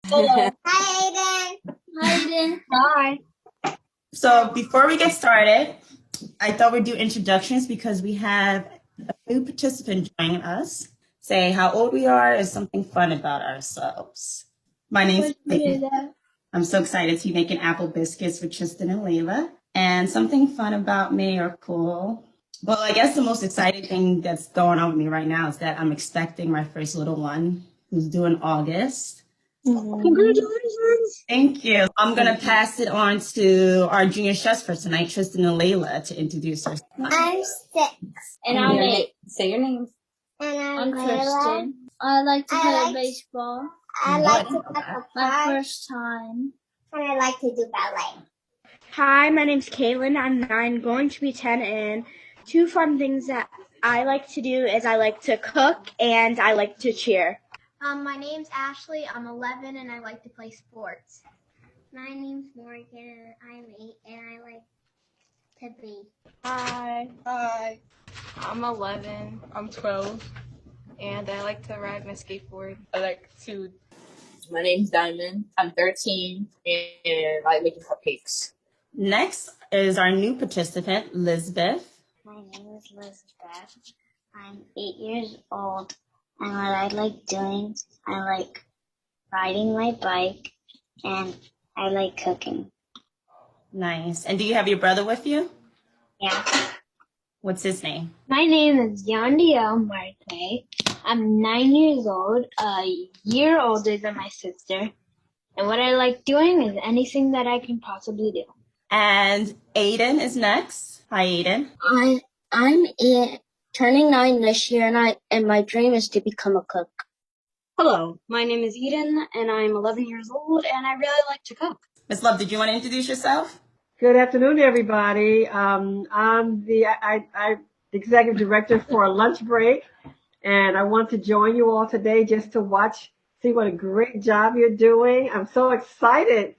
Hello. Hi, Aiden. Hi, Aiden. Hi. So before we get started, I thought we'd do introductions because we have a new participant joining us. Say how old we are and something fun about ourselves. My name's Laila. I'm so excited to be making apple biscuits with Tristan and Laila. And something fun about me or cool. Well, I guess the most exciting thing that's going on with me right now is that I'm expecting my first little one who's due in August. Congratulations. Thank you. I'm going to pass it on to our junior chefs for tonight, Tristan and Laila, to introduce herself. I'm 6. And I'm 8. Say your names. And I'm Laila. Tristan. I like to play baseball. I like to cut the My pie. first time. And I like to do ballet. Hi, my name's Kaylin. I'm 9, going to be 10, and 2 fun things that I like to do is I like to cook and I like to cheer. My name's Ashley. I'm 11 and I like to play sports. My name's Morgan. I'm 8 and I like to be. Hi. Hi. I'm 11. I'm 12. And I like to ride my skateboard. I like to. My name's Diamond. I'm 13 and I like making cupcakes. Next is our new participant, Lisbeth. My name is Elizabeth. I'm 8 years old, and what I like doing, I like riding my bike, and I like cooking. Nice. And do you have your brother with you? Yeah. What's his name? My name is Yandiel Marte. I'm 9 years old, a year older than my sister, and what I like doing is anything that I can possibly do. And Aiden is next. Hi, Aiden. I'm turning 9 this year, and my dream is to become a cook. Hello, my name is Eden, and I'm 11 years old, and I really like to cook. Miss Love, did you want to introduce yourself? Good afternoon, everybody. I'm the executive director for Lunch Break, and I want to join you all today just to see what a great job you're doing. I'm so excited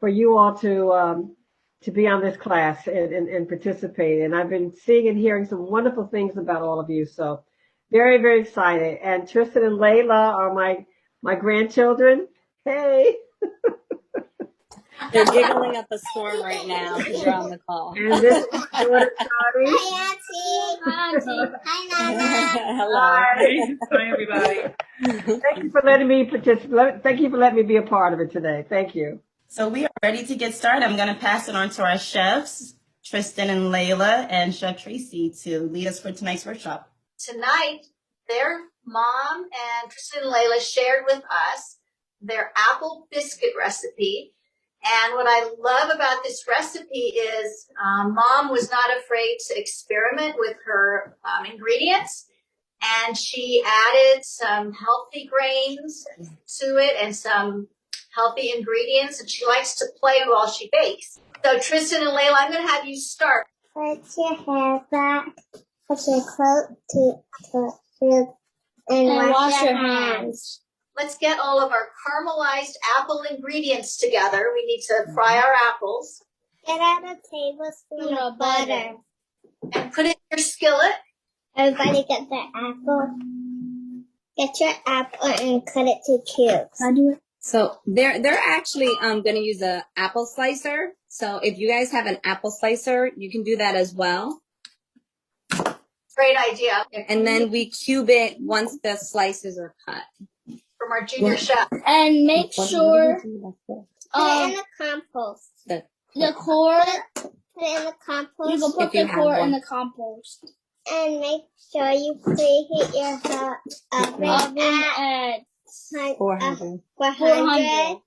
for you all to be on this class and participate. And I've been seeing and hearing some wonderful things about all of you. So very, very excited. And Tristan and Laila are my grandchildren. Hey. They're giggling up a storm right now because you're on the call. And this is my daughter, Shadi. Hi, Auntie. Hi, Auntie. Hi, Nana. Hello. Hi, everybody. Thank you for letting me participate. Thank you for letting me be a part of it today. Thank you. So we are ready to get started. I'm going to pass it on to our chefs, Tristan and Laila, and Chef Tracy to lead us for tonight's workshop. Tonight, their mom and Tristan and Laila shared with us their apple biscuit recipe. And what I love about this recipe is Mom was not afraid to experiment with her ingredients. And she added some healthy grains to it and some healthy ingredients. And she likes to play while she bakes. So Tristan and Laila, I'm going to have you start. Put your hair back. Put your coat to and wash your hands. Let's get all of our caramelized apple ingredients together. We need to fry our apples. Get out a tablespoon of butter. And put it in your skillet. Everybody get their apple. Get your apple and cut it to cubes. I do it. So they're actually going to use a apple slicer. So if you guys have an apple slicer, you can do that as well. Great idea. And then we cube it once the slices are cut. From our junior chef. And make sure Put it in the compost. the core, Put it in the compost. you can put the core in the compost. And make sure you preheat your oven at 400. 400.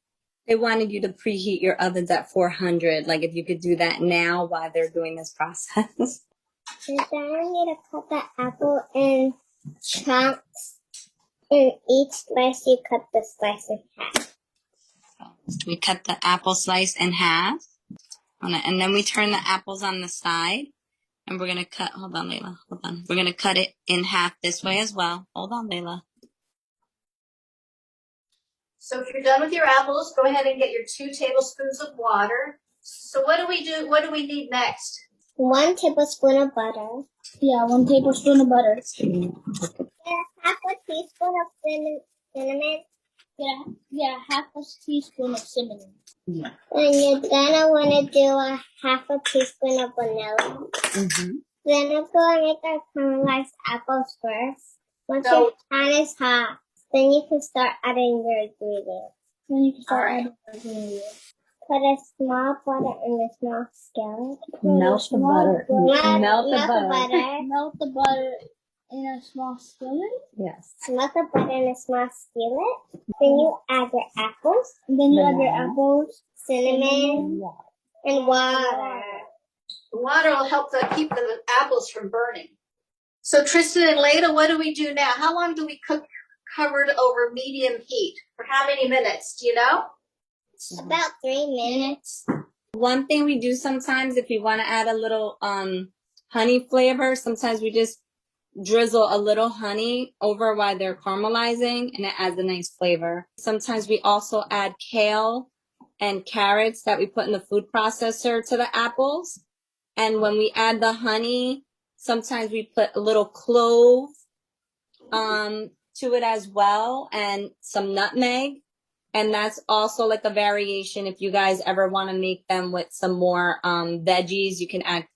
They wanted you to preheat your ovens at 400. Like if you could do that now while they're doing this process. And then you need to cut the apple in chunks. In each slice, you cut the slice in half. We cut the apple slice in half. And then we turn the apples on the side. And we're going to cut, hold on, Laila, hold on. We're going to cut it in half this way as well. Hold on, Laila. So if you're done with your apples, go ahead and get your 2 tablespoons of water. So what do we do? What do we need next? 1 tablespoon of butter. Yeah, 1 tablespoon of butter. Half a teaspoon of cinnamon. Yeah. Yeah, half a teaspoon of cinnamon. Yeah. And you're gonna wanna do a half a teaspoon of vanilla. Mm-hmm. Then I'm gonna make our caramelized apples first. Once your pan is hot, then you can start adding your ingredients. Then you can start Alright. adding the ingredients. Put a small butter in a small skillet. Melt the butter. Melt the butter. Melt the butter in a small skillet. Yes. Melt the butter in a small skillet. Then you add your apples, And then you add your Banana. apples. cinnamon, and water. The water will help to keep the apples from burning. So Tristan and Laila, what do we do now? How long do we cook covered over medium heat? For how many minutes? Do you know? About 3 minutes. One thing we do sometimes, if we want to add a little honey flavor, sometimes we just drizzle a little honey over while they're caramelizing, and it adds a nice flavor. Sometimes we also add kale and carrots that we put in the food processor to the apples. And when we add the honey, sometimes we put a little clove to it as well, and some nutmeg. And that's also like a variation. If you guys ever want to make them with some more veggies, you can add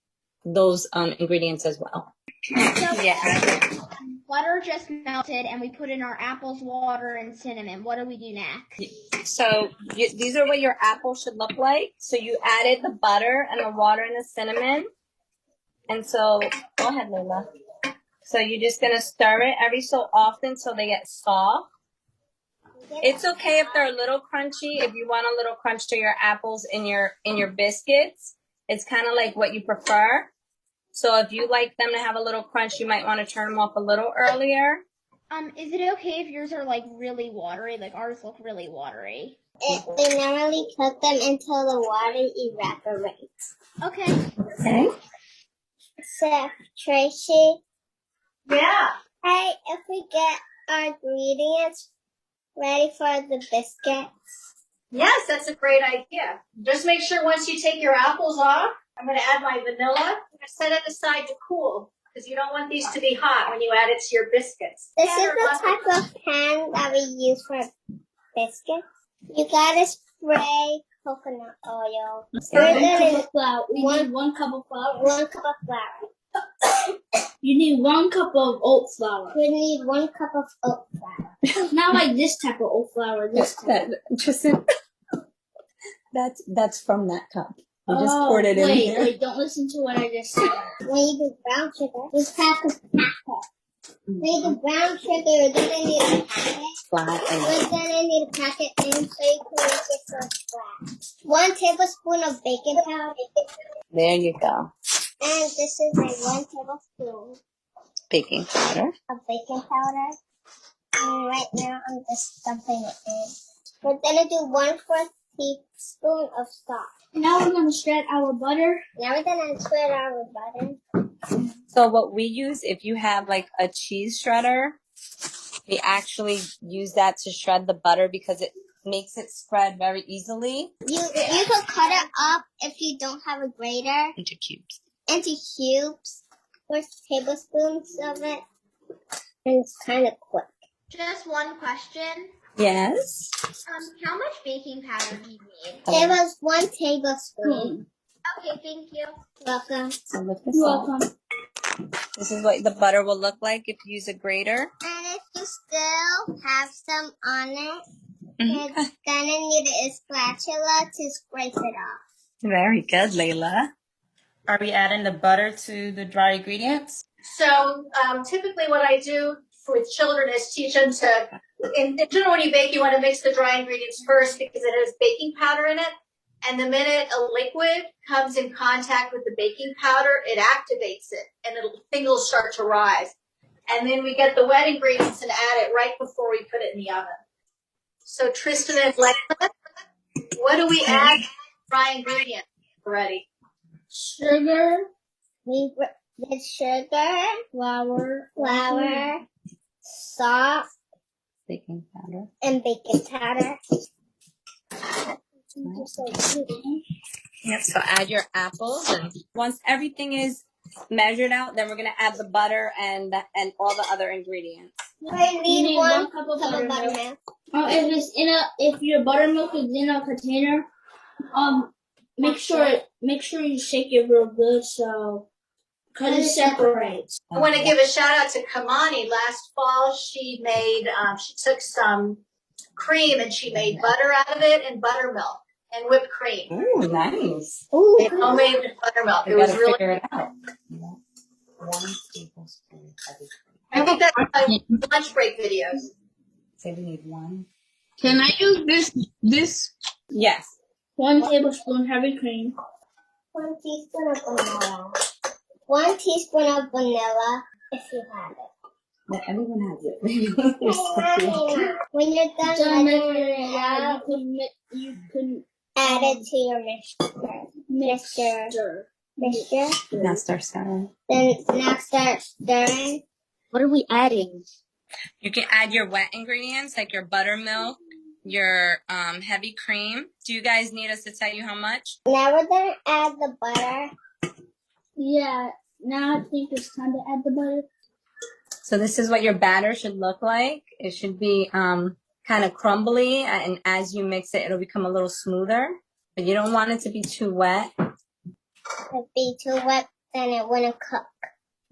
those ingredients as well. Yeah. Butter just melted, and we put in our apples, water, and cinnamon. What do we do next? So these are what your apples should look like. So you added the butter and the water and the cinnamon. And so, go ahead, Laila. So you're just going to stir it every so often so they get soft. It's okay if they're a little crunchy. If you want a little crunch to your apples in your biscuits, it's kind of like what you prefer. So if you like them to have a little crunch, you might want to turn them off a little earlier. Is it okay if yours are like really watery? Like ours look really watery. We normally cook them until the water evaporates. Okay. Okay. So, Tracy, Yeah. hey, if we get our ingredients ready for the biscuits. Yes, that's a great idea. Just make sure once you take your apples off, I'm going to add my vanilla. I'm going to set it aside to cool because you don't want these to be hot when you add it to your biscuits. This is the type of pan that we use for biscuits. You gotta spray coconut oil. We need 1 cup of flour. 1 cup of flour. You need 1 cup of oat flour. You need 1 cup of oat flour. Not like this type of oat flour. This type. Tristan, that's from that cup. You just poured it in here. Wait, don't listen to what I just said. When you do brown sugar, you have to pack it. When you do brown sugar, you're gonna need a packet. We're gonna need a packet in so you can make it so flat. 1 tablespoon of baking powder. There you go. And this is like 1 tablespoon Baking powder. of baking powder. And right now I'm just dumping it in. We're gonna do 1/4 teaspoon of salt. Now we're going to shred our butter. Now we're gonna shred our butter. So what we use, if you have like a cheese shredder, we actually use that to shred the butter because it makes it spread very easily. You can cut it up if you don't have a grater Into cubes. into cubes. 4 tablespoons of it. And it's kind of quick. Just one question. Yes. How much baking powder do you need? It was 1 tablespoon. Okay, thank you. Welcome. So with the You're salt. welcome. This is what the butter will look like if you use a grater. And if you still have some on it, Mhm. you're gonna need a spatula to scrape it off. Very good, Laila. Are we adding the butter to the dry ingredients? So typically what I do with children is teach them to, in general when you bake, you want to mix the dry ingredients first because it has baking powder in it. And the minute a liquid comes in contact with the baking powder, it activates it and things will start to rise. And then we get the wet ingredients and add it right before we put it in the oven. So Tristan and Laila, what do we add to dry ingredients already? Sugar, We did sugar, flour, salt, Baking powder. and baking powder. Yep. So add your apples, and once everything is measured out, then we're gonna add the butter and all the other ingredients. We need need 1 1 cup of buttermilk. if your buttermilk is in a container, make sure you shake it real good so because it separates. I want to give a shout out to Kamani. Last fall, she took some cream and she made butter out of it and buttermilk and whipped cream. Ooh, nice. Ooh, homemade buttermilk. It was really figure it out. 1 tablespoon heavy cream. I think that's my lunch break videos. Say we need 1. Can I use this? Yes. 1 tablespoon heavy cream. 1 teaspoon of vanilla. 1 teaspoon of vanilla, if you have it. No, everyone has it. When you're done measuring it out, You can add it to your mixture. Now start stirring. Then now start stirring. What are we adding? You can add your wet ingredients like your buttermilk, your heavy cream. Do you guys need us to tell you how much? Now we're gonna add the butter. Yeah, now I think it's time to add the butter. So this is what your batter should look like. It should be kind of crumbly, and as you mix it, it'll become a little smoother. But you don't want it to be too wet. If it be too wet, then it wouldn't cook.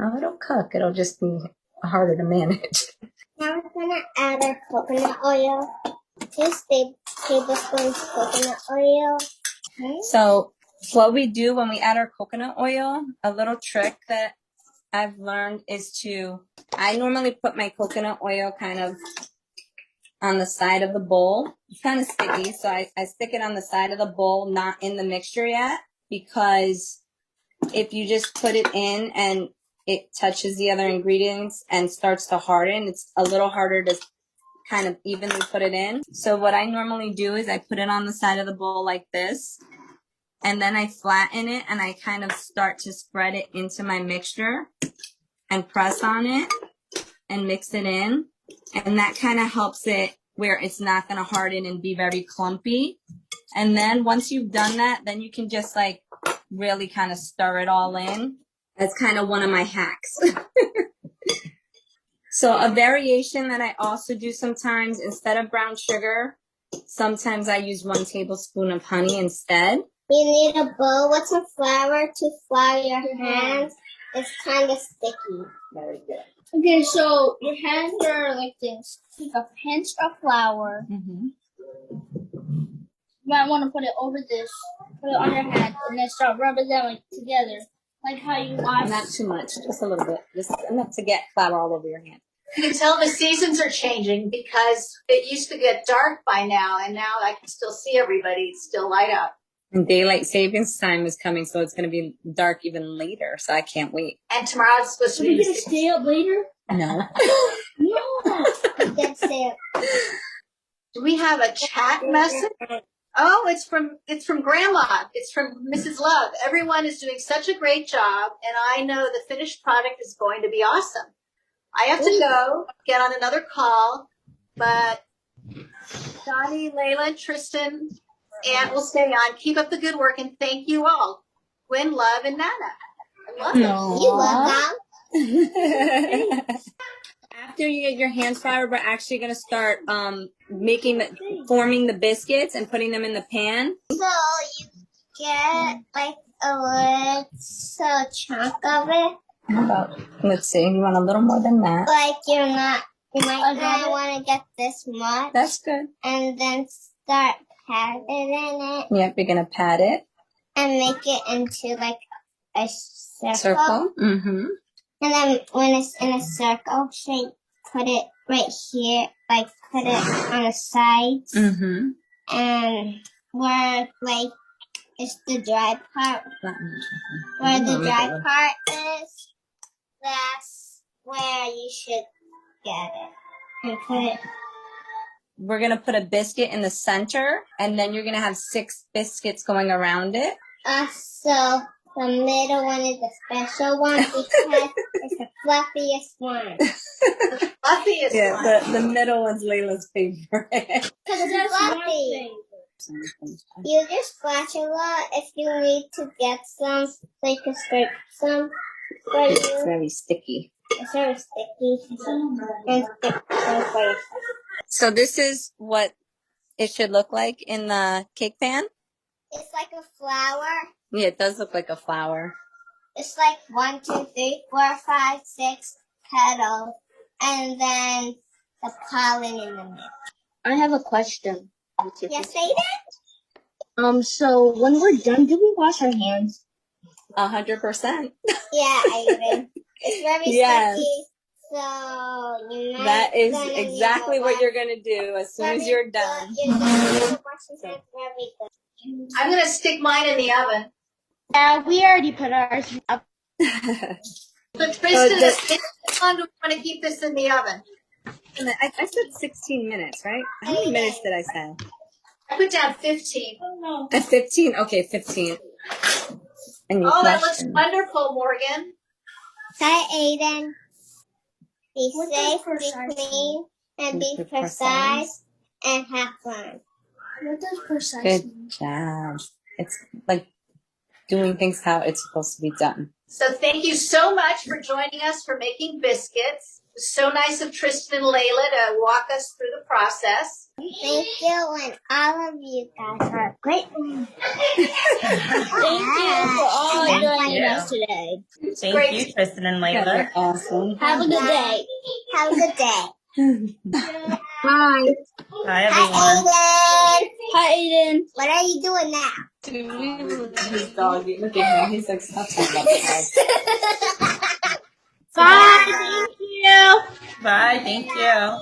Oh, it'll cook. It'll just be harder to manage. Now we're gonna add our coconut oil. 2 tablespoons coconut oil. Okay. So what we do when we add our coconut oil, a little trick that I've learned is I normally put my coconut oil kind of on the side of the bowl. It's kind of sticky, so I stick it on the side of the bowl, not in the mixture yet, because if you just put it in and it touches the other ingredients and starts to harden, it's a little harder to kind of evenly put it in. So what I normally do is I put it on the side of the bowl like this, and then I flatten it and I kind of start to spread it into my mixture and press on it and mix it in. And that kind of helps it where it's not going to harden and be very clumpy. And then once you've done that, then you can just like really kind of stir it all in. That's kind of one of my hacks. So a variation that I also do sometimes, instead of brown sugar, sometimes I use 1 tablespoon of honey instead. You need a bowl with some flour to flour your hands. It's kind of sticky. Very good. Okay, so your hands are like this. Take a pinch of flour. Mm-hmm. You might want to put it over this, put it on your hand, and then start rubbing them like together. Like how you watch. Not too much, just a little bit. Just enough to get flour all over your hand. You can tell the seasons are changing because it used to get dark by now, and now I can still see everybody. It's still light out. And daylight savings time is coming, so it's going to be dark even later, so I can't wait. And tomorrow it's supposed to Are be. we gonna stay up later? No. No. That's it. Do we have a chat message? Oh, it's from Grandma. It's from Mrs. Love. Everyone is doing such a great job, and I know the finished product is going to be awesome. I have to go get on another call, but Donnie, Laila, Tristan, and we'll stay on. Keep up the good work, and thank you all. Gwen, Love, and Nana. I love it. You love them. After you get your hand flour, we're actually going to start forming the biscuits and putting them in the pan. So you get like a little chunk of it. How about, let's see, you want a little more than that? Like you might not want to get this much. That's good. And then start patting it. Yep, you're going to pat it. And make it into like a Circle? Mm-hmm. And then when it's in a circle shape, put it right here, like put it on the sides. Mm-hmm. And where like it's the dry part, where the dry part is, that's where you should get it. And put it. We're going to put a biscuit in the center, and then you're going to have 6 biscuits going around it. So the middle one is the special one because it's the fluffiest one. The fluffiest one. The middle one's Layla's favorite. Because it's fluffy. Use your spatula if you need to get some, so you can scrape some. It's very sticky. It's very sticky and sticky for yourself. So this is what it should look like in the cake pan? It's like a flower. Yeah, it does look like a flower. It's like 1, 2, 3, 4, 5, 6 petals, and then the pollen in the middle. I have a question. Yes, Aiden? So when we're done, do we wash our hands? 100%. Yeah, Aiden. It's very Yes. sticky, so you might That is gonna need exactly to what wash- you're going to do as soon as you're done. You're gonna need to wash your hands very good. I'm going to stick mine in the oven. Yeah, we already put ours up. So Tristan, how long do we want to keep this in the oven? I said 16 minutes, right? How many minutes did I say? I put down 15. At 15? Okay, 15. And you Oh, that looks question. wonderful, Morgan. Hi, Aiden. Be What does safe, be precise clean, and be Be precise, and have fun. What does precise Good mean? job. It's like doing things how it's supposed to be done. So thank you so much for joining us for making biscuits. It was so nice of Tristan and Laila to walk us through the process. Thank you, and all of you guys are great. Thank you for all Thank joining you. us today. It's Thank great. you, Tristan and That Laila. was awesome. Have a good day. Have a good day. Bye. Bye, everyone. Hi, Aiden. Hi, Aiden. What are you doing now? His dog, look at him. He's like, stop talking about the dog. Bye. Thank you. Bye. Thank you.